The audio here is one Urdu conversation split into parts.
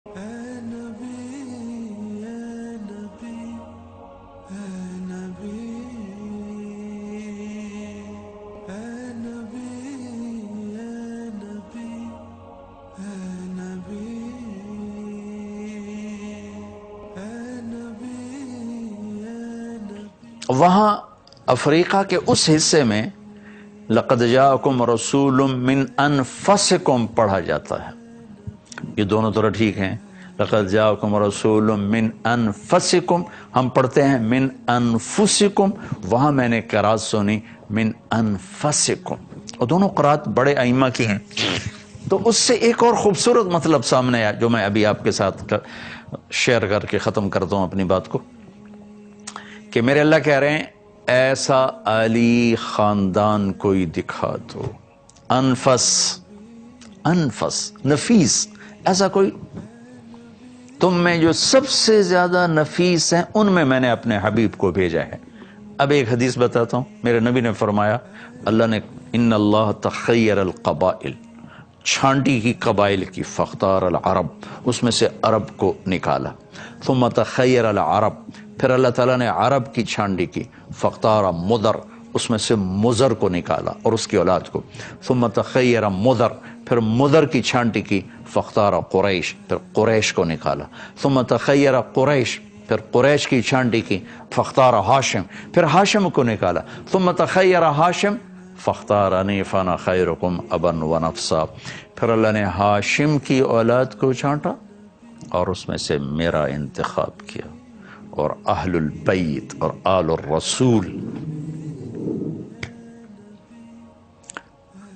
وہاں افریقہ کے اس حصے میں لقد جاءکم رسول من انفسکم پڑھا جاتا ہے، یہ دونوں طرح ٹھیک ہیں۔ لقد جاءکم رسول من انفسکم، ہم پڑھتے ہیں من انفسکم، وہاں میں نے قرات سنی من انفسکم، اور دونوں قرات بڑے ائمہ کی ہیں۔ تو اس سے ایک اور خوبصورت مطلب سامنے آیا جو میں ابھی آپ کے ساتھ شیئر کر کے ختم کرتا ہوں اپنی بات کو، کہ میرے اللہ کہہ رہے ہیں ایسا عالی خاندان کوئی دکھا دو، انفس نفیس، ایسا کوئی تم میں جو سب سے زیادہ نفیس ہیں ان میں نے اپنے حبیب کو بھیجا ہے۔ اب ایک حدیث بتاتا ہوں، میرے نبی نے فرمایا، اللہ نے ان اللہ تخیر القبائل، چھانٹی کی قبائل کی، فاختار العرب، اس میں سے عرب کو نکالا، ثم تخیر العرب، پھر اللہ تعالیٰ نے عرب کی چھانٹی کی، فاختار مدر، اس میں سے مزر کو نکالا اور اس کی اولاد کو، ثم تخیر مدر، پھر مدر کی چھانٹی کی، فاختار قریش، پھر قریش کو نکالا، ثم تخیر قریش، پھر قریش کی چھانٹی کی، فاختار ہاشم، پھر ہاشم کو نکالا، ثم تخیر ہاشم فاختارنی فانا خیرکم ابا و نفسا، پھر اللہ نے ہاشم کی اولاد کو چھانٹا اور اس میں سے میرا انتخاب کیا، اور اہل البیت اور آل الرسول،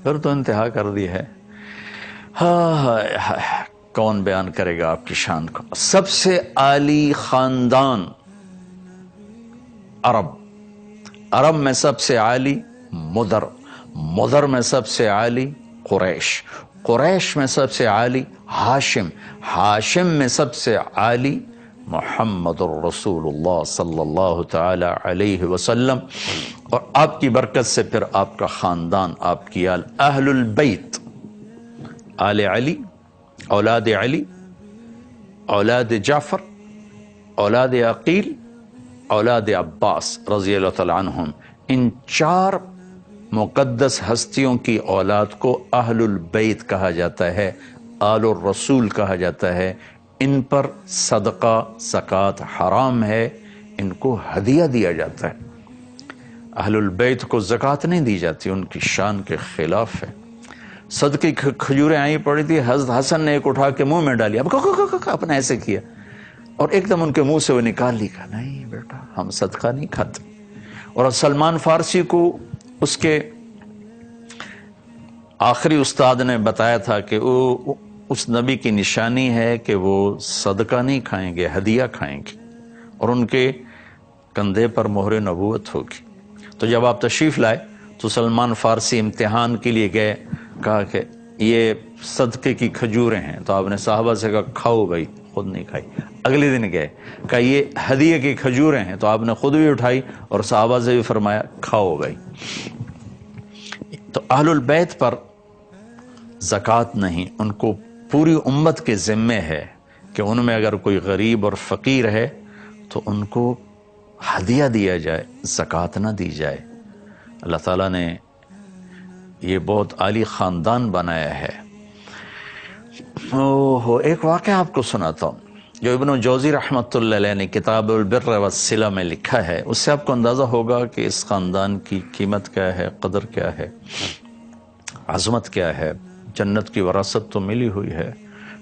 پھر تو انتہا کر دی ہے۔ کون بیان کرے گا آپ کی شان کو؟ سب سے عالی خاندان عرب میں سب سے عالی مدر میں سب سے عالی قریش میں سب سے عالی ہاشم میں سب سے عالی محمد الرسول اللہ صلی اللہ تعالی علیہ وسلم، اور آپ کی برکت سے پھر آپ کا خاندان، آپ کی اہل البیت، آل علی، اولاد علی، اولاد جعفر، اولاد عقیل، اولاد عباس رضی اللہ تعالی عنہم، ان چار مقدس ہستیوں کی اولاد کو اہل البیت کہا جاتا ہے، آل الرسول کہا جاتا ہے۔ ان پر صدقہ زکوٰۃ حرام ہے، ان کو ہدیہ دیا جاتا ہے۔ اہل البیت کو زکوٰۃ نہیں دی جاتی، ان کی شان کے خلاف ہے۔ صدقے کی کھجوریں آئی پڑی تھی، حضرت حسن نے ایک اٹھا کے منہ میں ڈالی، اب اپنا ایسے کیا اور ایک دم ان کے منہ سے وہ نکال لی، کہا نہیں بیٹا ہم صدقہ نہیں کھاتے۔ اور سلمان فارسی کو اس کے آخری استاد نے بتایا تھا کہ وہ اس نبی کی نشانی ہے کہ وہ صدقہ نہیں کھائیں گے، ہدیہ کھائیں گے، اور ان کے کندھے پر مہر نبوت ہوگی۔ تو جب آپ تشریف لائے تو سلمان فارسی امتحان کے لیے گئے، کہا کہ یہ صدقے کی کھجوریں ہیں، تو آپ نے صحابہ سے کہا کھاؤ بھائی، خود نہیں کھائی۔ اگلے دن گئے، کہا یہ ہدیے کی کھجوریں ہیں، تو آپ نے خود بھی اٹھائی اور صحابہ سے بھی فرمایا کھاؤ بھائی۔ تو اہل البیت پر زکوٰۃ نہیں، ان کو پوری امت کے ذمے ہے کہ ان میں اگر کوئی غریب اور فقیر ہے تو ان کو ہدیہ دیا جائے، زکوٰۃ نہ دی جائے۔ اللہ تعالیٰ نے یہ بہت عالی خاندان بنایا ہے۔ ایک واقعہ آپ کو سناتا ہوں جو ابن جوزی رحمۃ اللہ علیہ نے کتاب البر والصلہ میں لکھا ہے، اس سے آپ کو اندازہ ہوگا کہ اس خاندان کی قیمت کیا ہے، قدر کیا ہے، عظمت کیا ہے۔ جنت کی وراثت تو ملی ہوئی ہے،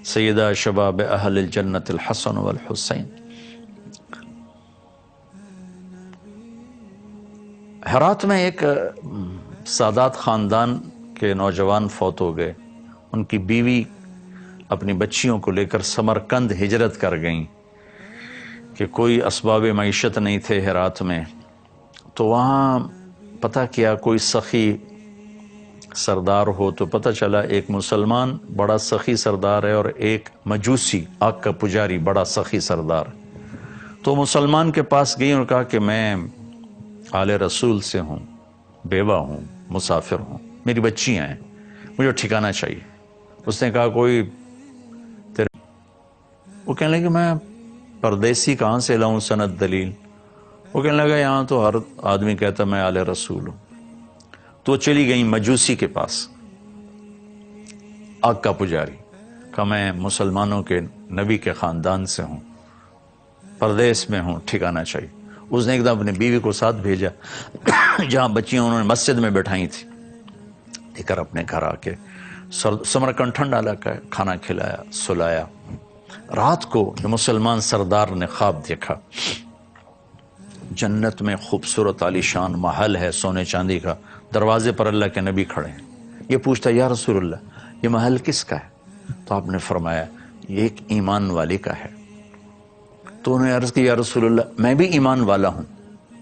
سیدہ شباب اہل الجنت الحسن والحسین۔ ہرات میں ایک سادات خاندان کے نوجوان فوت ہو گئے، ان کی بیوی اپنی بچیوں کو لے کر سمرقند ہجرت کر گئیں کہ کوئی اسباب معیشت نہیں تھے ہرات میں، تو وہاں پتہ کیا کوئی سخی سردار ہو، تو پتہ چلا ایک مسلمان بڑا سخی سردار ہے اور ایک مجوسی آگ کا پجاری بڑا سخی سردار۔ تو مسلمان کے پاس گئی اور کہا کہ میں آل رسول سے ہوں، بیوہ ہوں، مسافر ہوں، میری بچیاں ہیں، مجھے ٹھکانہ چاہیے۔ اس نے کہا کوئی وہ کہنے لگے میں پردیسی کہاں سے لاؤں سند دلیل؟ وہ کہنے لگا یہاں تو ہر آدمی کہتا میں آل رسول ہوں. تو چلی گئی مجوسی کے پاس، آگ کا پجاری، کہ میں مسلمانوں کے نبی کے خاندان سے ہوں، پردیس میں ہوں، ٹھکانا چاہیے. اس نے ایک دم اپنی بیوی کو ساتھ بھیجا، جہاں بچیاں انہوں نے مسجد میں بٹھائی تھی، لے کر اپنے گھر آ کے سمرقند ٹھنڈا علاقہ ہے، کھانا کھلایا، سلایا. رات کو یہ مسلمان سردار نے خواب دیکھا، جنت میں خوبصورت عالیشان محل ہے سونے چاندی کا، دروازے پر اللہ کے نبی کھڑے ہیں. یہ پوچھتا یا رسول اللہ یہ محل کس کا ہے؟ تو آپ نے فرمایا یہ ایک ایمان والے کا ہے. تو انہوں نے عرض کی یا رسول اللہ میں بھی ایمان والا ہوں.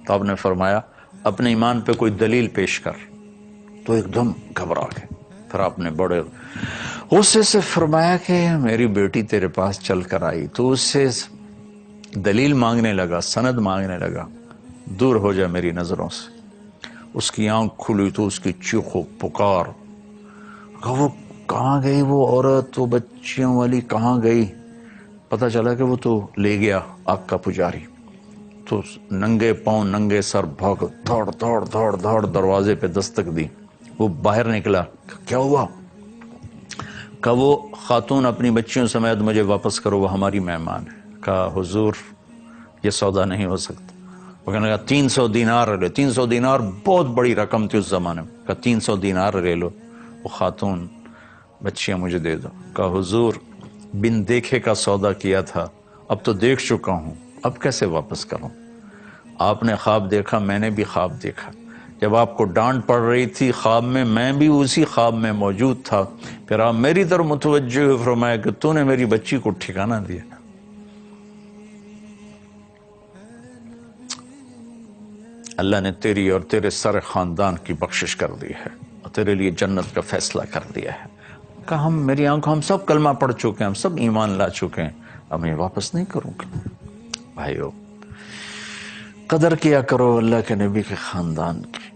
تو آپ نے فرمایا اپنے ایمان پہ کوئی دلیل پیش کر. تو ایک دم گھبرا گئے. پھر آپ نے بڑے غصے سے فرمایا کہ میری بیٹی تیرے پاس چل کر آئی، تو اس سے دلیل مانگنے لگا، سند مانگنے لگا، دور ہو جائے میری نظروں سے. اس کی آنکھ کھلی تو اس کی چیخ و پکار، وہ کہاں گئی وہ عورت، وہ بچیوں والی کہاں گئی؟ پتہ چلا کہ وہ تو لے گیا آگ کا پجاری. تو ننگے پاؤں ننگے سر بھاگ، دوڑ دوڑ دوڑ دوڑ دروازے پہ دستک دی. وہ باہر نکلا، کیا ہوا؟ کہا وہ خاتون اپنی بچیوں سمیت مجھے واپس کرو، وہ ہماری مہمان ہے. کہا حضور یہ سودا نہیں ہو سکتا. وہ کہنے لگا 300 دینار لے. 300 دینار بہت بڑی رقم تھی اس زمانے میں. کہا 300 دینار لے لو، وہ خاتون بچیاں مجھے دے دو. کہا حضور بن دیکھے کا سودا کیا تھا، اب تو دیکھ چکا ہوں، اب کیسے واپس کروں؟ آپ نے خواب دیکھا، میں نے بھی خواب دیکھا. جب آپ کو ڈانٹ پڑ رہی تھی خواب میں بھی اسی خواب میں موجود تھا. پھر آپ میری طرف متوجہ ہوئے، فرمایا کہ تو نے میری بچی کو ٹھکانہ دیا. اللہ نے تیری اور تیرے سارے خاندان کی بخشش کر دی ہے اور تیرے لیے جنت کا فیصلہ کر دیا ہے. کہا میری آنکھوں ہم سب کلمہ پڑھ چکے ہیں، ہم سب ایمان لا چکے ہیں، اب میں واپس نہیں کروں گا. بھائیو قدر کیا کرو اللہ کے نبی کے خاندان کی.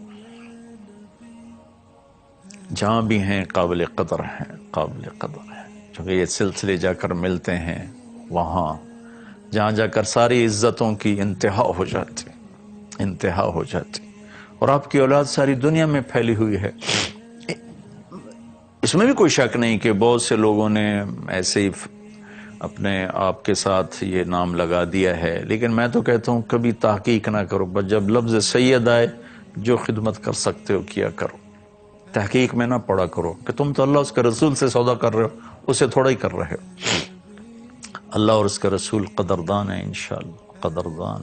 جہاں بھی ہیں قابل قدر ہیں، قابل قدر ہیں. چونکہ یہ سلسلے جا کر ملتے ہیں وہاں جہاں جا کر ساری عزتوں کی انتہا ہو جاتی، انتہا ہو جاتی. اور آپ کی اولاد ساری دنیا میں پھیلی ہوئی ہے. اس میں بھی کوئی شک نہیں کہ بہت سے لوگوں نے ایسے ہی اپنے آپ کے ساتھ یہ نام لگا دیا ہے، لیکن میں تو کہتا ہوں کبھی تحقیق نہ کرو. بس جب لفظ سید آئے جو خدمت کر سکتے ہو کیا کرو. تحقیق میں نہ پڑا کرو کہ تم تو اللہ اس کے رسول سے سودا کر رہے ہو، اسے تھوڑا ہی کر رہے ہو. اللہ اور اس کا رسول قدردان ہے، انشاءاللہ قدردان.